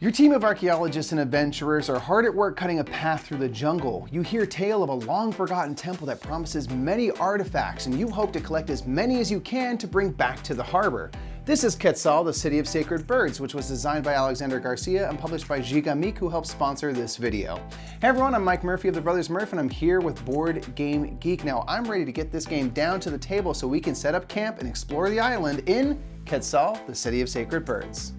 Your team of archaeologists and adventurers are hard at work cutting a path through the jungle. You hear tale of a long-forgotten temple that promises many artifacts, and you hope to collect as many as you can to bring back to the harbor. This is Quetzal, the City of Sacred Birds, which was designed by Alexander Garcia and published by Gigamik, who helped sponsor this video. Hey everyone, I'm Mike Murphy of the Brothers Murph, and I'm here with Board Game Geek. Now, I'm ready to get this game down to the table so we can set up camp and explore the island in Quetzal, the City of Sacred Birds.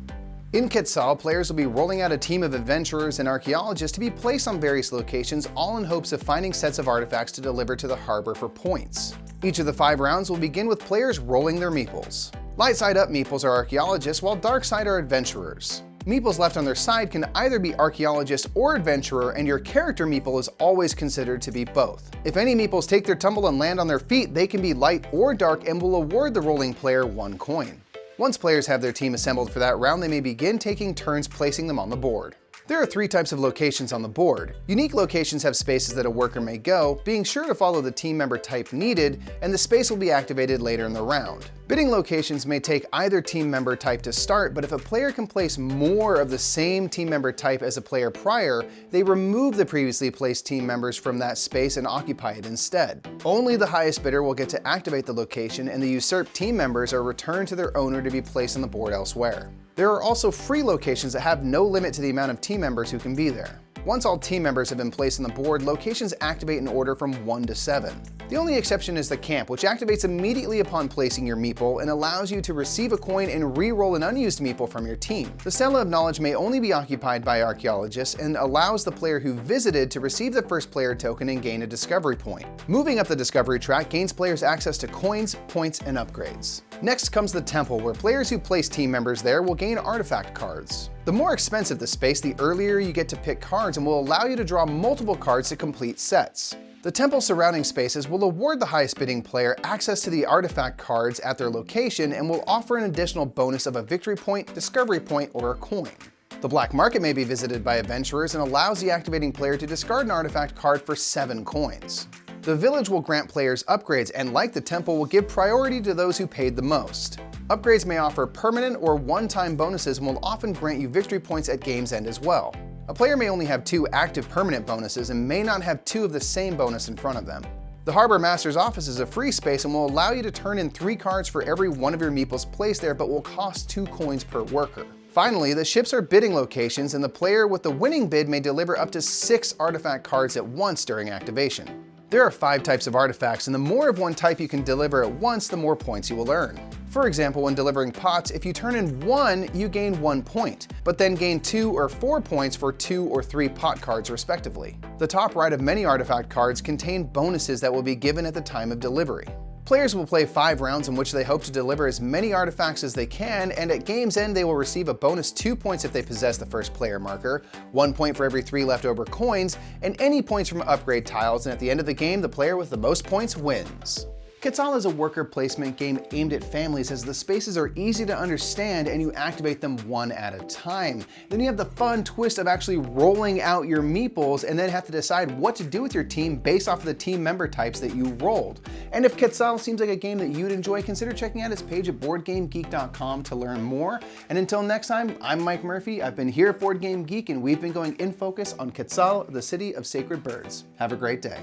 In Quetzal, players will be rolling out a team of adventurers and archaeologists to be placed on various locations, all in hopes of finding sets of artifacts to deliver to the harbor for points. Each of the 5 rounds will begin with players rolling their meeples. Light side up meeples are archaeologists, while dark side are adventurers. Meeples left on their side can either be archaeologist or adventurer, and your character meeple is always considered to be both. If any meeples take their tumble and land on their feet, they can be light or dark and will award the rolling player 1 coin. Once players have their team assembled for that round, they may begin taking turns placing them on the board. There are 3 types of locations on the board. Unique locations have spaces that a worker may go, being sure to follow the team member type needed, and the space will be activated later in the round. Bidding locations may take either team member type to start, but if a player can place more of the same team member type as a player prior, they remove the previously placed team members from that space and occupy it instead. Only the highest bidder will get to activate the location, and the usurped team members are returned to their owner to be placed on the board elsewhere. There are also free locations that have no limit to the amount of team members who can be there. Once all team members have been placed on the board, locations activate in order from 1 to 7. The only exception is the camp, which activates immediately upon placing your meeple and allows you to receive a coin and re-roll an unused meeple from your team. The Cellar of Knowledge may only be occupied by archaeologists and allows the player who visited to receive the first player token and gain a discovery point. Moving up the discovery track gains players access to coins, points, and upgrades. Next comes the temple, where players who place team members there will gain artifact cards. The more expensive the space, the earlier you get to pick cards and will allow you to draw multiple cards to complete sets. The temple surrounding spaces will award the highest bidding player access to the artifact cards at their location and will offer an additional bonus of a victory point, discovery point, or a coin. The black market may be visited by adventurers and allows the activating player to discard an artifact card for 7 coins. The village will grant players upgrades and, like the temple, will give priority to those who paid the most. Upgrades may offer permanent or one-time bonuses and will often grant you victory points at game's end as well. A player may only have 2 active permanent bonuses and may not have 2 of the same bonus in front of them. The Harbor Master's office is a free space and will allow you to turn in 3 cards for every one of your meeples placed there, but will cost 2 coins per worker. Finally, the ships are bidding locations, and the player with the winning bid may deliver up to 6 artifact cards at once during activation. There are 5 types of artifacts, and the more of one type you can deliver at once, the more points you will earn. For example, when delivering pots, if you turn in 1, you gain 1 point, but then gain 2 or 4 points for 2 or 3 pot cards respectively. The top right of many artifact cards contain bonuses that will be given at the time of delivery. Players will play 5 rounds in which they hope to deliver as many artifacts as they can, and at game's end they will receive a bonus 2 points if they possess the first player marker, 1 point for every 3 leftover coins, and any points from upgrade tiles, and at the end of the game, the player with the most points wins. Quetzal is a worker placement game aimed at families, as the spaces are easy to understand and you activate them 1 at a time. Then you have the fun twist of actually rolling out your meeples and then have to decide what to do with your team based off of the team member types that you rolled. And if Quetzal seems like a game that you'd enjoy, consider checking out its page at BoardGameGeek.com to learn more. And until next time, I'm Mike Murphy. I've been here at Board Game Geek, and we've been going in focus on Quetzal, the City of Sacred Birds. Have a great day.